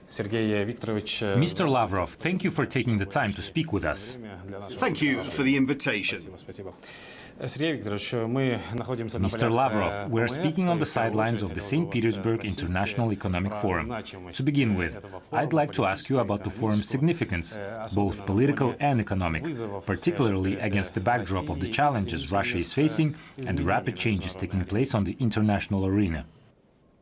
Mr. Lavrov, thank you for taking the time to speak with us. Thank you for the invitation. Mr. Lavrov, we are speaking on the sidelines of the St. Petersburg International Economic Forum. To begin with, I'd like to ask you about the forum's significance, both political and economic, particularly against the backdrop of the challenges Russia is facing and the rapid changes taking place on the international arena.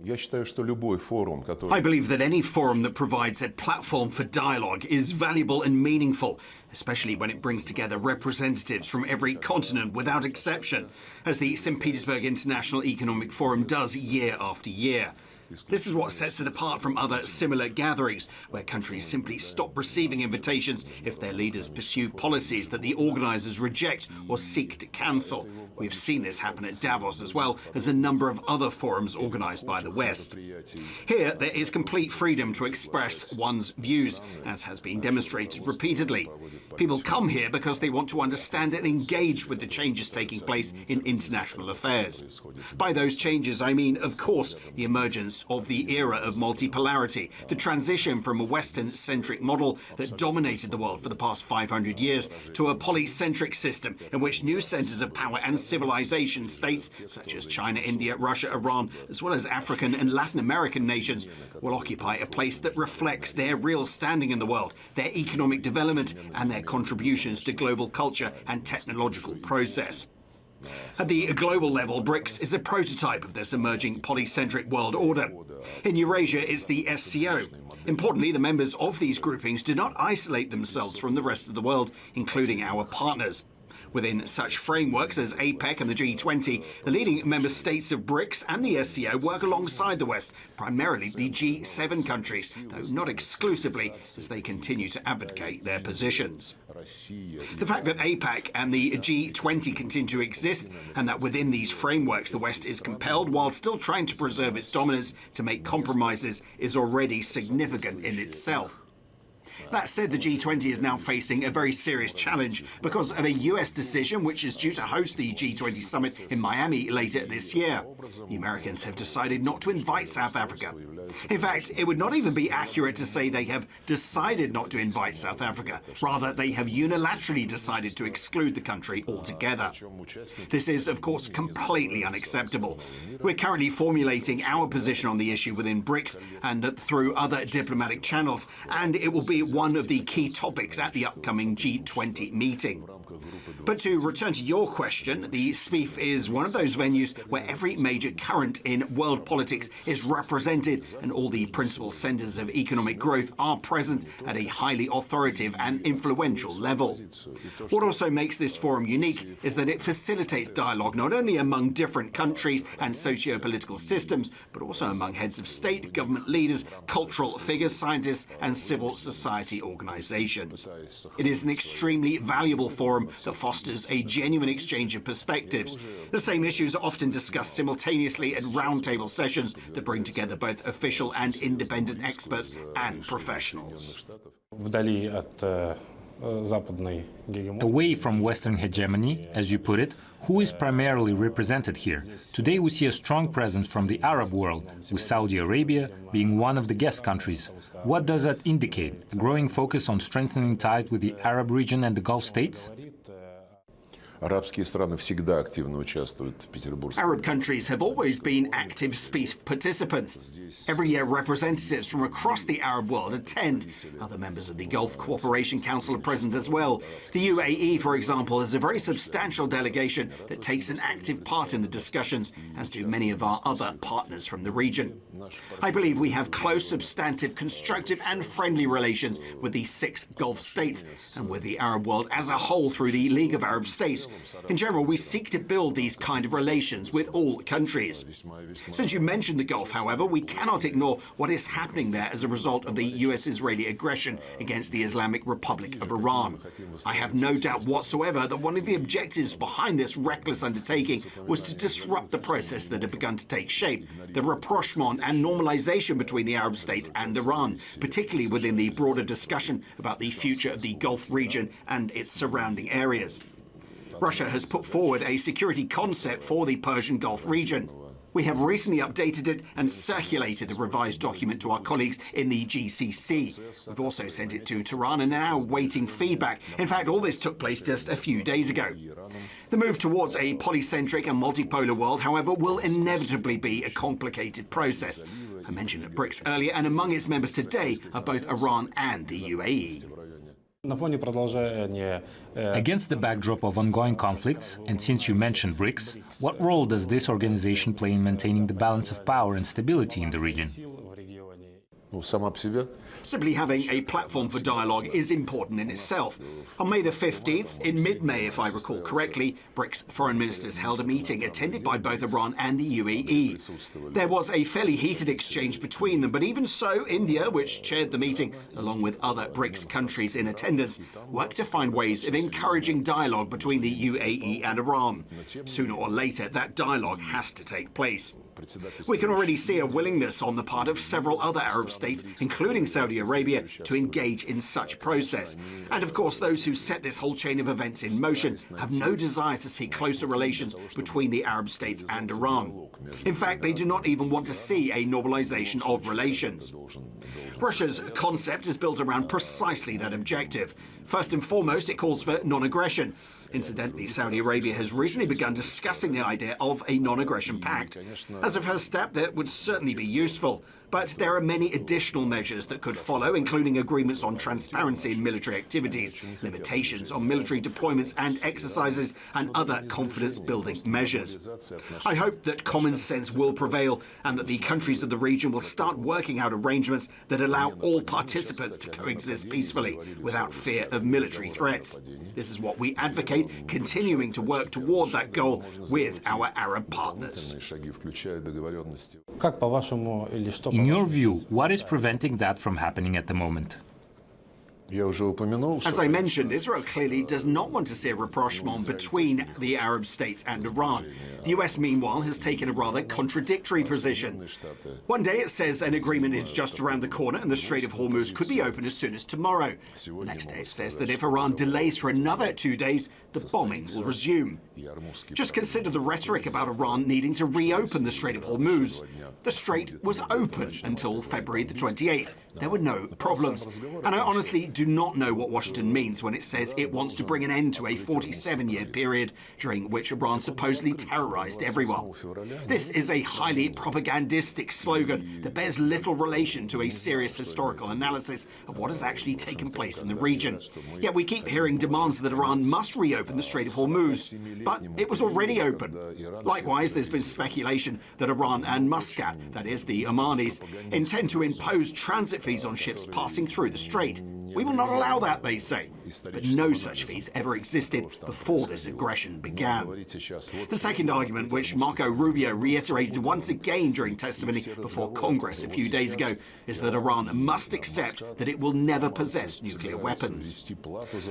I believe that any forum that provides a platform for dialogue is valuable and meaningful, especially when it brings together representatives from every continent without exception, as the St. Petersburg International Economic Forum does year after year. This is what sets it apart from other similar gatherings, where countries simply stop receiving invitations if their leaders pursue policies that the organisers reject or seek to cancel. We've seen this happen at Davos as well as a number of other forums organised by the West. Here, there is complete freedom to express one's views, as has been demonstrated repeatedly. People come here because they want to understand and engage with the changes taking place in international affairs. By those changes, I mean, of course, the emergence of the era of multipolarity, the transition from a Western-centric model that dominated the world for the past 500 years to a polycentric system in which new centres of power and civilization states such as China, India, Russia, Iran, as well as African and Latin American nations will occupy a place that reflects their real standing in the world, their economic development and their contributions to global culture and technological process. At the global level, BRICS is a prototype of this emerging polycentric world order. In Eurasia, it's the SCO. Importantly, the members of these groupings do not isolate themselves from the rest of the world, including our partners. Within such frameworks as APEC and the G20, the leading member states of BRICS and the SCO work alongside the West, primarily the G7 countries, though not exclusively, as they continue to advocate their positions. The fact that APEC and the G20 continue to exist, and that within these frameworks the West is compelled, while still trying to preserve its dominance, to make compromises, is already significant in itself. That said, the G20 is now facing a very serious challenge because of a US decision which is due to host the G20 summit in Miami later this year. The Americans have decided not to invite South Africa. In fact, it would not even be accurate to say they have decided not to invite South Africa. Rather, they have unilaterally decided to exclude the country altogether. This is, of course, completely unacceptable. We're currently formulating our position on the issue within BRICS and through other diplomatic channels, and it will be one of the key topics at the upcoming G20 meeting. But to return to your question, the SPIEF is one of those venues where every major current in world politics is represented and all the principal centres of economic growth are present at a highly authoritative and influential level. What also makes this forum unique is that it facilitates dialogue not only among different countries and socio-political systems, but also among heads of state, government leaders, cultural figures, scientists and civil society organisations. It is an extremely valuable forum that fosters a genuine exchange of perspectives. The same issues are often discussed simultaneously at roundtable sessions that bring together both official and independent experts and professionals. Away from Western hegemony, as you put it, who is primarily represented here? Today we see a strong presence from the Arab world, with Saudi Arabia being one of the guest countries. What does that indicate? A growing focus on strengthening ties with the Arab region and the Gulf states? Arab countries have always been active SPIEF participants. Every year, representatives from across the Arab world attend. Other members of the Gulf Cooperation Council are present as well. The UAE, for example, has a very substantial delegation that takes an active part in the discussions, as do many of our other partners from the region. I believe we have close, substantive, constructive and friendly relations with the 6 Gulf states and with the Arab world as a whole through the League of Arab States. In general, we seek to build these kind of relations with all countries. Since you mentioned the Gulf, however, we cannot ignore what is happening there as a result of the US-Israeli aggression against the Islamic Republic of Iran. I have no doubt whatsoever that one of the objectives behind this reckless undertaking was to disrupt the process that had begun to take shape, the rapprochement and normalization between the Arab states and Iran, particularly within the broader discussion about the future of the Gulf region and its surrounding areas. Russia has put forward a security concept for the Persian Gulf region. We have recently updated it and circulated the revised document to our colleagues in the GCC. We've also sent it to Tehran and are now waiting feedback. In fact, all this took place just a few days ago. The move towards a polycentric and multipolar world, however, will inevitably be a complicated process. I mentioned BRICS earlier, and among its members today are both Iran and the UAE. Against the backdrop of ongoing conflicts, and since you mentioned BRICS, what role does this organization play in maintaining the balance of power and stability in the region? Simply having a platform for dialogue is important in itself. On May the 15th, in mid-May if I recall correctly, BRICS foreign ministers held a meeting attended by both Iran and the UAE. There was a fairly heated exchange between them, but even so, India, which chaired the meeting, along with other BRICS countries in attendance, worked to find ways of encouraging dialogue between the UAE and Iran. Sooner or later, that dialogue has to take place. We can already see a willingness on the part of several other Arab states, including Saudi Arabia, to engage in such a process. And of course, those who set this whole chain of events in motion have no desire to see closer relations between the Arab states and Iran. In fact, they do not even want to see a normalization of relations. Russia's concept is built around precisely that objective. First and foremost, it calls for non-aggression. Incidentally, Saudi Arabia has recently begun discussing the idea of a non-aggression pact. As a first step, that would certainly be useful. But there are many additional measures that could follow, including agreements on transparency in military activities, limitations on military deployments and exercises, and other confidence-building measures. I hope that common sense will prevail and that the countries of the region will start working out arrangements that allow all participants to coexist peacefully without fear of military threats. This is what we advocate, continuing to work toward that goal with our Arab partners. In your view, what is preventing that from happening at the moment? As I mentioned, Israel clearly does not want to see a rapprochement between the Arab states and Iran. The US, meanwhile, has taken a rather contradictory position. One day it says an agreement is just around the corner and the Strait of Hormuz could be open as soon as tomorrow. The next day it says that if Iran delays for another 2 days, the bombing will resume. Just consider the rhetoric about Iran needing to reopen the Strait of Hormuz. The strait was open until February the 28th. There were no problems. And I honestly do not know what Washington means when it says it wants to bring an end to a 47-year period during which Iran supposedly terrorized everyone. This is a highly propagandistic slogan that bears little relation to a serious historical analysis of what has actually taken place in the region. Yet we keep hearing demands that Iran must reopen the Strait of Hormuz, but it was already open. Likewise, there's been speculation that Iran and Muscat, that is the Omanis, intend to impose transit fees on ships passing through the strait. We will not allow that, they say. But no such fees ever existed before this aggression began. The second argument, which Marco Rubio reiterated once again during testimony before Congress a few days ago, is that Iran must accept that it will never possess nuclear weapons.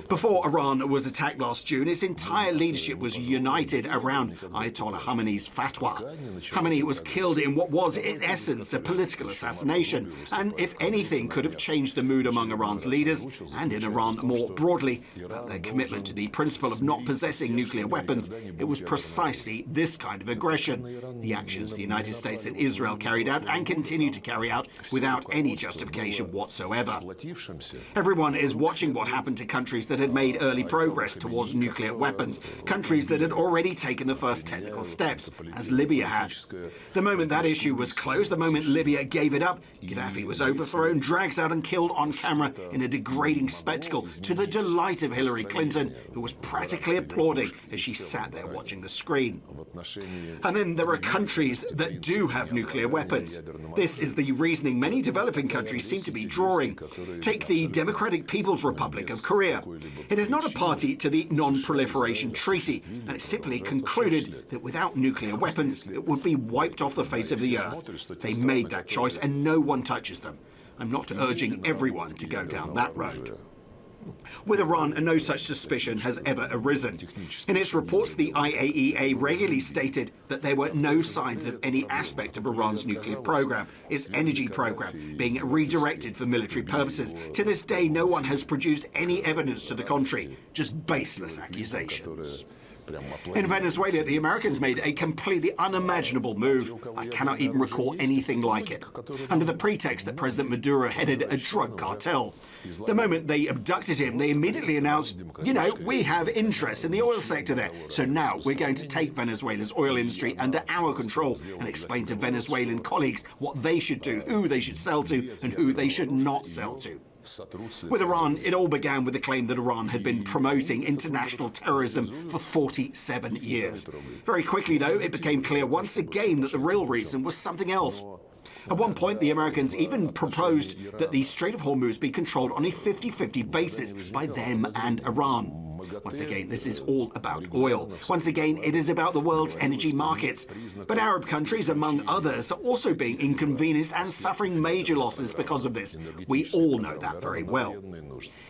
Before Iran was attacked last June, its entire leadership was united around Ayatollah Khamenei's fatwa. Khamenei was killed in what was, in essence, a political assassination, and if anything could have changed the mood among Iran's leaders, and in Iran more broadly, about their commitment to the principle of not possessing nuclear weapons, it was precisely this kind of aggression. The actions the United States and Israel carried out and continue to carry out without any justification whatsoever. Everyone is watching what happened to countries that had made early progress towards nuclear weapons, countries that had already taken the first technical steps, as Libya had. The moment that issue was closed, the moment Libya gave it up, Gaddafi was overthrown, dragged out and killed on camera in a degrading spectacle to the delight of Hillary Clinton, who was practically applauding as she sat there watching the screen. And then there are countries that do have nuclear weapons. This is the reasoning many developing countries seem to be drawing. Take the Democratic People's Republic of Korea. It is not a party to the Non-Proliferation Treaty, and it simply concluded that without nuclear weapons, it would be wiped off the face of the earth. They made that choice, and no one touches them. I'm not urging everyone to go down that road. With Iran, no such suspicion has ever arisen. In its reports, the IAEA regularly stated that there were no signs of any aspect of Iran's nuclear program, its energy program, being redirected for military purposes. To this day, no one has produced any evidence to the contrary, just baseless accusations. In Venezuela, the Americans made a completely unimaginable move. I cannot even recall anything like it. Under the pretext that President Maduro headed a drug cartel. The moment they abducted him, they immediately announced, we have interests in the oil sector there. So now we're going to take Venezuela's oil industry under our control and explain to Venezuelan colleagues what they should do, who they should sell to, and who they should not sell to. With Iran, it all began with the claim that Iran had been promoting international terrorism for 47 years. Very quickly, though, it became clear once again that the real reason was something else. At one point, the Americans even proposed that the Strait of Hormuz be controlled on a 50-50 basis by them and Iran. Once again, this is all about oil. Once again, it is about the world's energy markets. But Arab countries, among others, are also being inconvenienced and suffering major losses because of this. We all know that very well.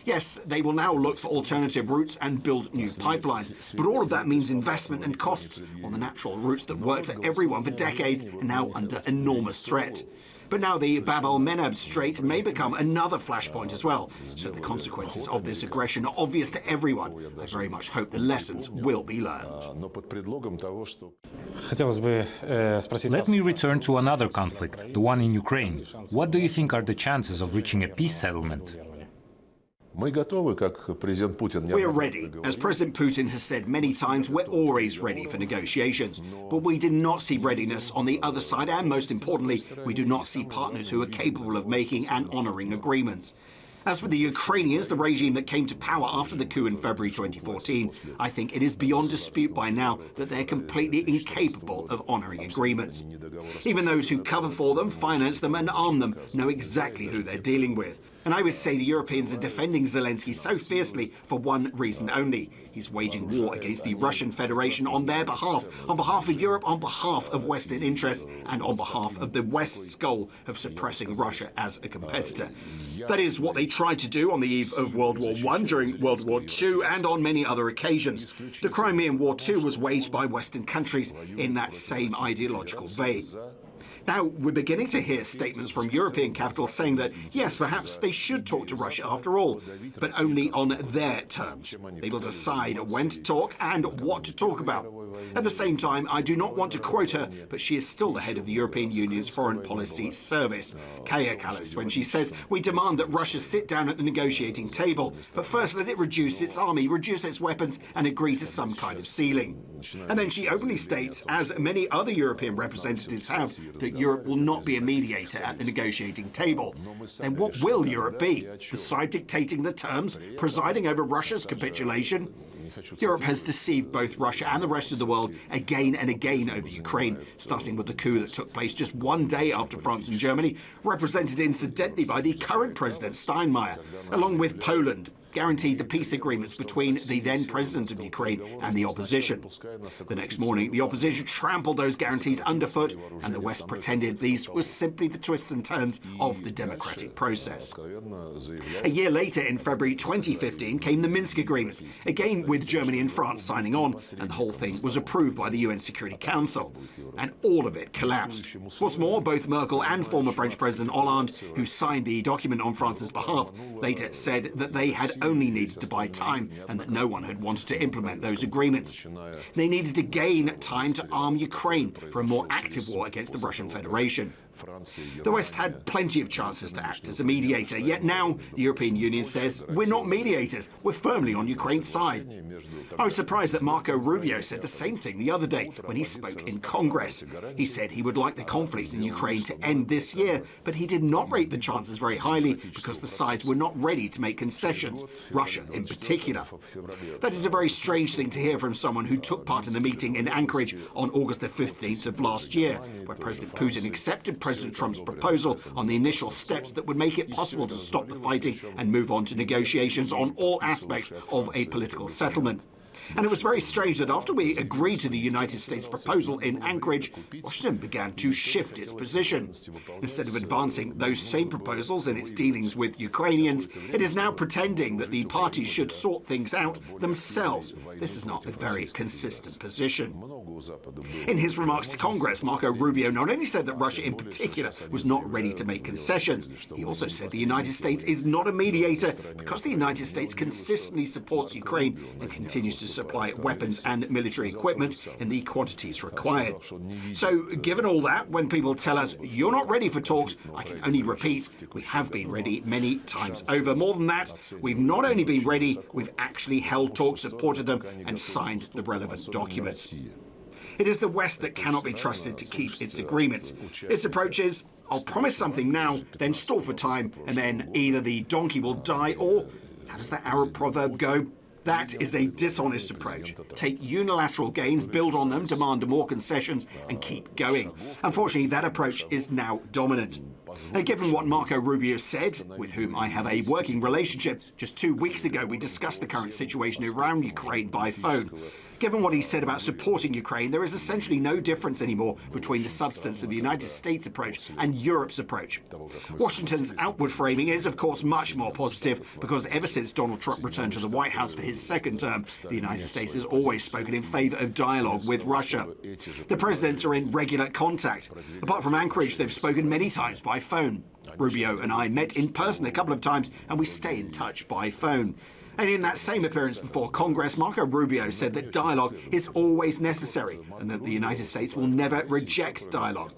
Yes, they will now look for alternative routes and build new pipelines, but all of that means investment and costs on the natural routes that worked for everyone for decades are now under enormous threat. But now the Bab el-Mandeb Strait may become another flashpoint as well, so the consequences of this aggression are obvious to everyone. I very much hope the lessons will be learned. Let me return to another conflict, the one in Ukraine. What do you think are the chances of reaching a peace settlement? We are ready. As President Putin has said many times, we're always ready for negotiations. But we do not see readiness on the other side, and most importantly, we do not see partners who are capable of making and honouring agreements. As for the Ukrainians, the regime that came to power after the coup in February 2014, I think it is beyond dispute by now that they're completely incapable of honouring agreements. Even those who cover for them, finance them and arm them know exactly who they're dealing with. And I would say the Europeans are defending Zelensky so fiercely for one reason only. He's waging war against the Russian Federation on their behalf of Europe, on behalf of Western interests, and on behalf of the West's goal of suppressing Russia as a competitor. That is what they tried to do on the eve of World War I, during World War II, and on many other occasions. The Crimean War too was waged by Western countries in that same ideological vein. Now, we're beginning to hear statements from European capitals saying that, yes, perhaps they should talk to Russia after all, but only on their terms. They will decide when to talk and what to talk about. At the same time, I do not want to quote her, but she is still the head of the European Union's Foreign Policy Service, Kaja Kallas, when she says, we demand that Russia sit down at the negotiating table, but first let it reduce its army, reduce its weapons, and agree to some kind of ceiling. And then she openly states, as many other European representatives have, that Europe will not be a mediator at the negotiating table. Then what will Europe be? The side dictating the terms, presiding over Russia's capitulation? Europe has deceived both Russia and the rest of the world again and again over Ukraine, starting with the coup that took place just one day after France and Germany, represented incidentally by the current President Steinmeier, along with Poland, guaranteed the peace agreements between the then president of Ukraine and the opposition. The next morning, the opposition trampled those guarantees underfoot, and the West pretended these were simply the twists and turns of the democratic process. A year later, in February 2015, came the Minsk agreements, again with Germany and France signing on, and the whole thing was approved by the UN Security Council. And all of it collapsed. What's more, both Merkel and former French President Hollande, who signed the document on France's behalf, later said that they had only needed to buy time and that no one had wanted to implement those agreements. They needed to gain time to arm Ukraine for a more active war against the Russian Federation. The West had plenty of chances to act as a mediator, yet now the European Union says, we're not mediators, we're firmly on Ukraine's side. I was surprised that Marco Rubio said the same thing the other day when he spoke in Congress. He said he would like the conflict in Ukraine to end this year, but he did not rate the chances very highly because the sides were not ready to make concessions, Russia in particular. That is a very strange thing to hear from someone who took part in the meeting in Anchorage on August the 15th of last year, where President Putin accepted President Trump's proposal on the initial steps that would make it possible to stop the fighting and move on to negotiations on all aspects of a political settlement. And it was very strange that after we agreed to the United States proposal in Anchorage, Washington began to shift its position. Instead of advancing those same proposals in its dealings with Ukrainians, it is now pretending that the parties should sort things out themselves. This is not a very consistent position. In his remarks to Congress, Marco Rubio not only said that Russia in particular was not ready to make concessions, he also said the United States is not a mediator because the United States consistently supports Ukraine and continues to supply weapons and military equipment in the quantities required. So, given all that, when people tell us, you're not ready for talks, I can only repeat, we have been ready many times over. More than that, we've not only been ready, we've actually held talks, supported them, and signed the relevant documents. It is the West that cannot be trusted to keep its agreements. Its approach is, I'll promise something now, then stall for time, and then either the donkey will die or, how does that Arab proverb go? That is a dishonest approach. Take unilateral gains, build on them, demand more concessions, and keep going. Unfortunately, that approach is now dominant. Now, given what Marco Rubio said, with whom I have a working relationship, just 2 weeks ago we discussed the current situation around Ukraine by phone. Given what he said about supporting Ukraine, there is essentially no difference anymore between the substance of the United States approach and Europe's approach. Washington's outward framing is, of course, much more positive because ever since Donald Trump returned to the White House for his second term, the United States has always spoken in favor of dialogue with Russia. The presidents are in regular contact. Apart from Anchorage, they've spoken many times by phone. Rubio and I met in person a couple of times, and we stay in touch by phone. And in that same appearance before Congress, Marco Rubio said that dialogue is always necessary and that the United States will never reject dialogue.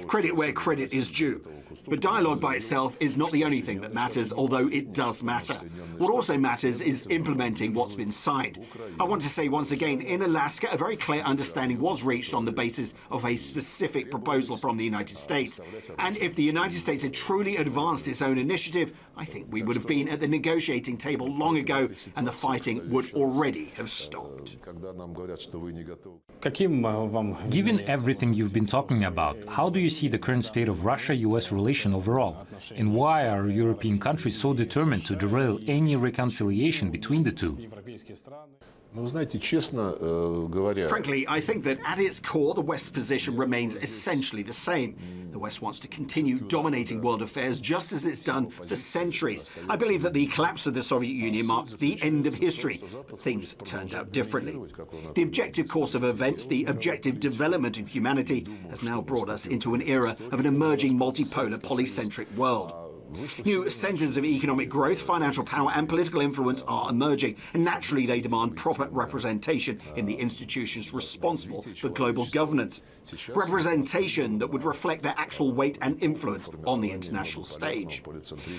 Credit where credit is due. But dialogue by itself is not the only thing that matters, although it does matter. What also matters is implementing what's been signed. I want to say once again, in Alaska, a very clear understanding was reached on the basis of a specific proposal from the United States. And if the United States had truly advanced its own initiative, I think we would have been at the negotiating table long ago, and the fighting would already have stopped. Given everything you've been talking about, how do you see the current state of Russia-US relation overall? And why are European countries so determined to derail any reconciliation between the two? Frankly, I think that at its core, the West's position remains essentially the same. The West wants to continue dominating world affairs just as it's done for centuries. I believe that the collapse of the Soviet Union marked the end of history, but things turned out differently. The objective course of events, the objective development of humanity, has now brought us into an era of an emerging multipolar, polycentric world. New centres of economic growth, financial power and political influence are emerging, and naturally they demand proper representation in the institutions responsible for global governance. Representation that would reflect their actual weight and influence on the international stage.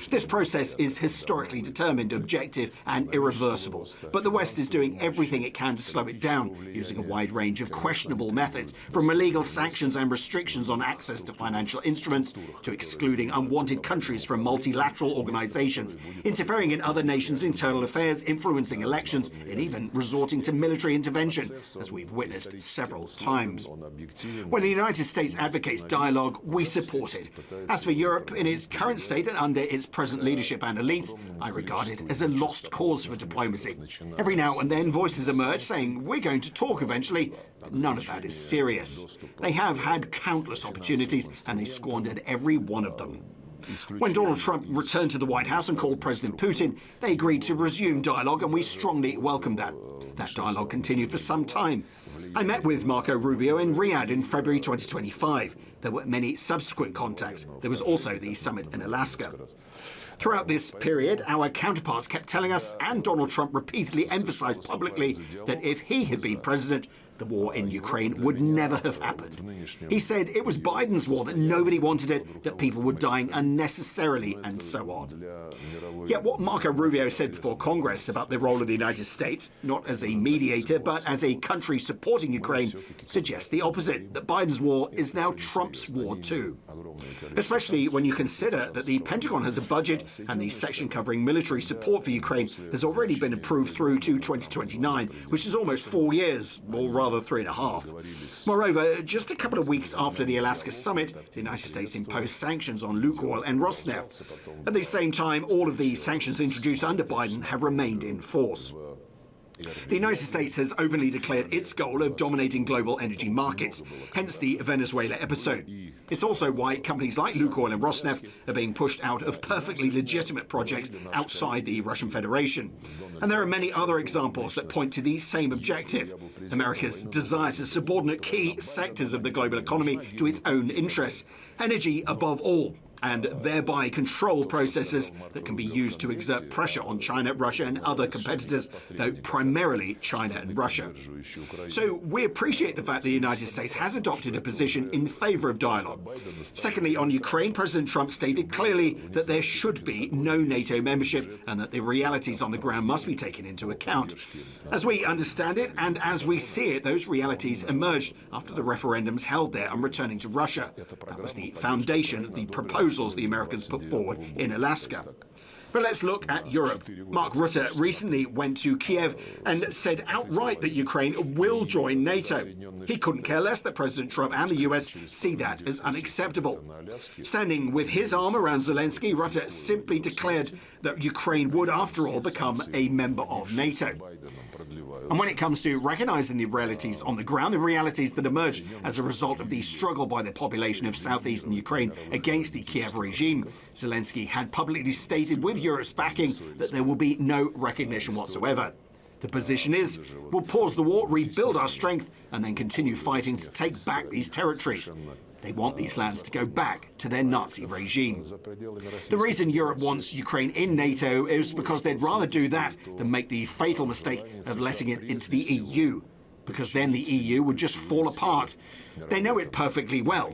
This process is historically determined, objective and irreversible, but the West is doing everything it can to slow it down, using a wide range of questionable methods, from illegal sanctions and restrictions on access to financial instruments, to excluding unwanted countries from multilateral organizations, interfering in other nations' internal affairs, influencing elections, and even resorting to military intervention, as we've witnessed several times. When the United States advocates dialogue, we support it. As for Europe, in its current state and under its present leadership and elites, I regard it as a lost cause for diplomacy. Every now and then voices emerge saying, we're going to talk eventually, but none of that is serious. They have had countless opportunities, and they squandered every one of them. When Donald Trump returned to the White House and called President Putin, they agreed to resume dialogue, and we strongly welcomed that. That dialogue continued for some time. I met with Marco Rubio in Riyadh in February 2025. There were many subsequent contacts. There was also the summit in Alaska. Throughout this period, our counterparts kept telling us, and Donald Trump repeatedly emphasized publicly, that if he had been president, the war in Ukraine would never have happened. He said it was Biden's war, that nobody wanted it, that people were dying unnecessarily, and so on. Yet what Marco Rubio said before Congress about the role of the United States, not as a mediator, but as a country supporting Ukraine, suggests the opposite, that Biden's war is now Trump's war too. Especially when you consider that the Pentagon has a budget and the section covering military support for Ukraine has already been approved through to 2029, which is almost 4 years, or rather 3.5. Moreover, just a couple of weeks after the Alaska summit, the United States imposed sanctions on Lukoil and Rosneft. At the same time, all of the sanctions introduced under Biden have remained in force. The United States has openly declared its goal of dominating global energy markets, hence the Venezuela episode. It's also why companies like Lukoil and Rosneft are being pushed out of perfectly legitimate projects outside the Russian Federation. And there are many other examples that point to the same objective: America's desire to subordinate key sectors of the global economy to its own interests, energy above all. and thereby control processes that can be used to exert pressure on China, Russia and other competitors, though primarily China and Russia. So we appreciate the fact the United States has adopted a position in favour of dialogue. Secondly, on Ukraine, President Trump stated clearly that there should be no NATO membership and that the realities on the ground must be taken into account. As we understand it and as we see it, those realities emerged after the referendums held there on returning to Russia. That was the foundation of the proposals the Americans put forward in Alaska. But let's look at Europe. Mark Rutte recently went to Kiev and said outright that Ukraine will join NATO. He couldn't care less that President Trump and the US see that as unacceptable. Standing with his arm around Zelensky, Rutte simply declared that Ukraine would, after all, become a member of NATO. And when it comes to recognizing the realities on the ground, the realities that emerged as a result of the struggle by the population of southeastern Ukraine against the Kiev regime, Zelensky had publicly stated with Europe's backing that there will be no recognition whatsoever. The position is, we'll pause the war, rebuild our strength, and then continue fighting to take back these territories. They want these lands to go back to their Nazi regime. The reason Europe wants Ukraine in NATO is because they'd rather do that than make the fatal mistake of letting it into the EU, because then the EU would just fall apart. They know it perfectly well.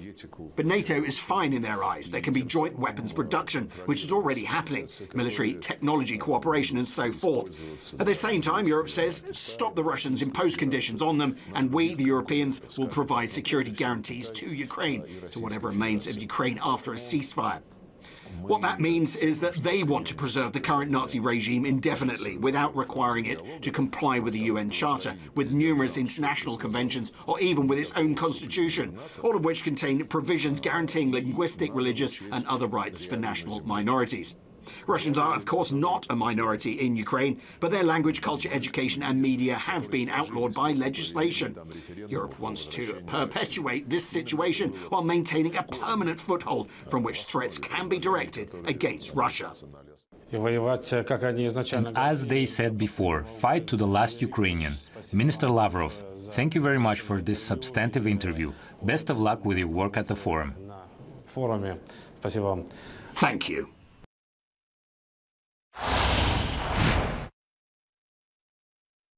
But NATO is fine in their eyes. There can be joint weapons production, which is already happening, military technology cooperation and so forth. At the same time, Europe says, stop the Russians, impose conditions on them, and we, the Europeans, will provide security guarantees to Ukraine, to whatever remains of Ukraine after a ceasefire. What that means is that they want to preserve the current Nazi regime indefinitely without requiring it to comply with the UN Charter, with numerous international conventions, or even with its own constitution, all of which contain provisions guaranteeing linguistic, religious and other rights for national minorities. Russians are, of course, not a minority in Ukraine, but their language, culture, education and media have been outlawed by legislation. Europe wants to perpetuate this situation while maintaining a permanent foothold from which threats can be directed against Russia. And as they said before, fight to the last Ukrainian. Minister Lavrov, thank you very much for this substantive interview. Best of luck with your work at the forum. Thank you.